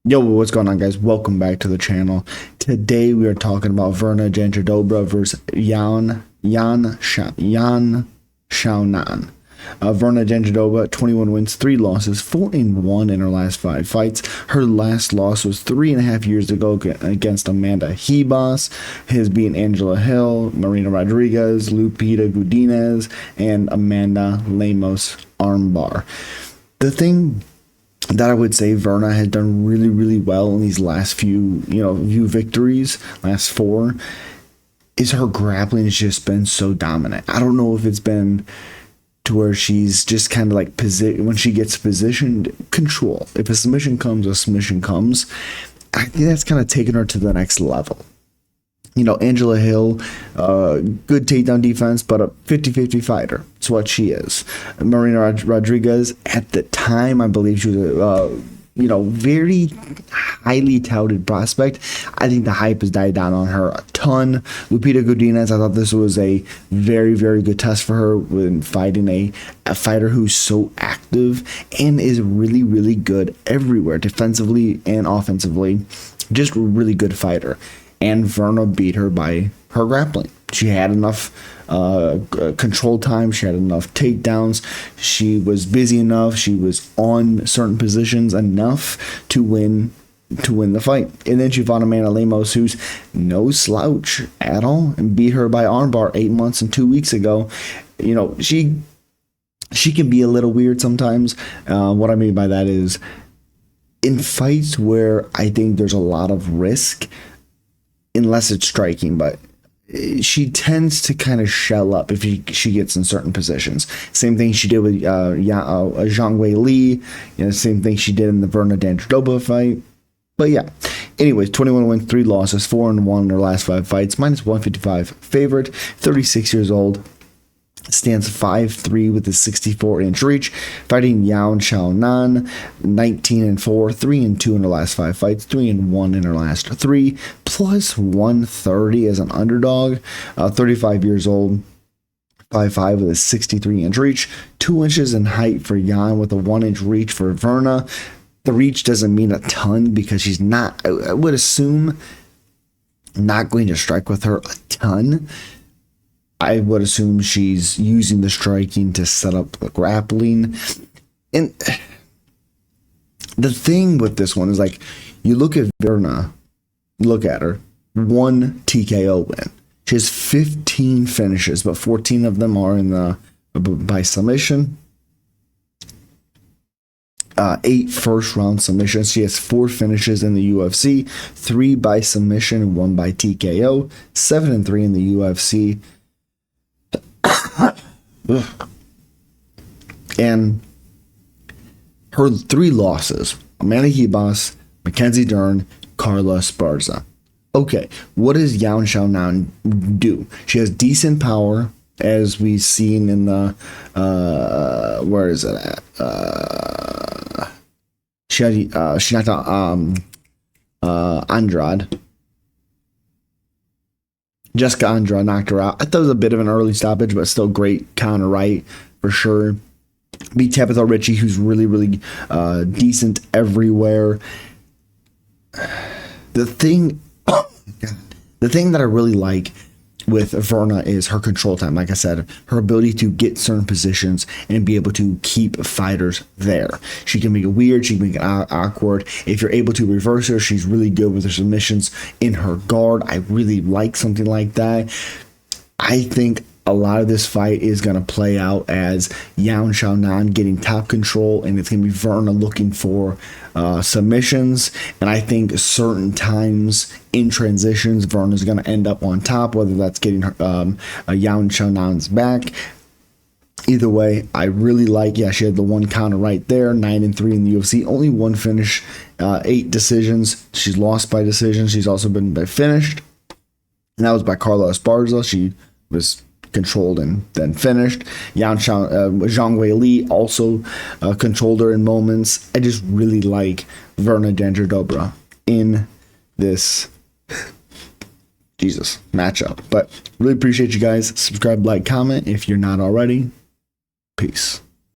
Yo, what's going on, guys? Welcome back to the channel. Today we are talking about Virna Jandiroba versus Yan Xiaonan. Virna Jandiroba, 21 wins, 3 losses, 4-1 in her last 5 fights. Her last loss was 3.5 years ago against Amanda Hebos. His being Angela Hill, Marina Rodriguez, Lupita Godinez, and Amanda Lemos Armbar. The thing that I would say Virna has done really well in these last few victories, last 4, is her grappling has just been so dominant. I don't know if it's been to where she's just kind of like when she gets positioned, control. If a submission comes, a submission comes. I think that's kind of taken her to the next level. Angela Hill, good takedown defense, but a 50-50 fighter. It's what she is. Marina Rodriguez, at the time, I believe she was a very highly touted prospect. I think the hype has died down on her a ton. Lupita Godinez, I thought this was a very good test for her when fighting a fighter who's so active and is really good everywhere, defensively and offensively. Just a really good fighter. And Virna beat her by her grappling. She had enough control time. She had enough takedowns. She was busy enough. She was on certain positions enough to win the fight. And then she fought Amanda Lemos, who's no slouch at all, and beat her by armbar 8 months and 2 weeks ago. She can be a little weird sometimes. What I mean by that is in fights where I think there's a lot of risk, unless it's striking, but she tends to kind of shell up if she gets in certain positions. Same thing she did with Zhang Wei Li. Same thing she did in the Virna Jandiroba fight. But yeah, anyways, 21 wins, 3 losses, 4-1 in her last 5 fights, -155 favorite, 36 years old. Stands 5'3" with a 64-inch reach, fighting Yan Xiaonan, 19-4, 3-2 in her last 5 fights, 3-1 in her last 3, plus 130 as an underdog. 35 years old, 5'5" with a 63-inch reach, 2 inches in height for Yan with a 1-inch reach for Virna. The reach doesn't mean a ton because she's not, I would assume, not going to strike with her a ton. I would assume she's using the striking to set up the grappling. And the thing with this one is, like, you look at Virna, look at her, 1 TKO win. She has 15 finishes, but 14 of them are in the by submission. 8 first-round submissions. She has 4 finishes in the UFC, 3 by submission and 1 by TKO, 7-3 in the UFC. And her 3 losses: Amanda Hebos, Mackenzie Dern, Carla Esparza. Okay, what does Yan Xiaonan do? She has decent power, as we've seen in the where is it at? She knocked out Andrade. Jessica Andrade knocked her out. I thought it was a bit of an early stoppage, but still great counter right for sure. Beat Tabitha Ritchie, who's really decent everywhere. The thing that I really like with Virna is her control time. Like I said, her ability to get certain positions and be able to keep fighters there. She can make it weird. She can make it awkward. If you're able to reverse her, she's really good with her submissions in her guard. I really like something like that. I think a lot of this fight is going to play out as Yan Xiaonan getting top control, and it's going to be Virna looking for submissions. And I think certain times in transitions, Virna is going to end up on top, whether that's getting Yan Xiaonan's back. Either way, I really like, she had the 1 counter right there, 9-3 in the UFC, only 1 finish, 8 decisions. She's lost by decision. She's also been by finished, and that was by Carla Esparza. She was controlled and then finished. Zhang Wei Li also controlled her in moments. I just really like Virna Jandiroba in this matchup. But really appreciate you guys. Subscribe, like, comment if you're not already. Peace.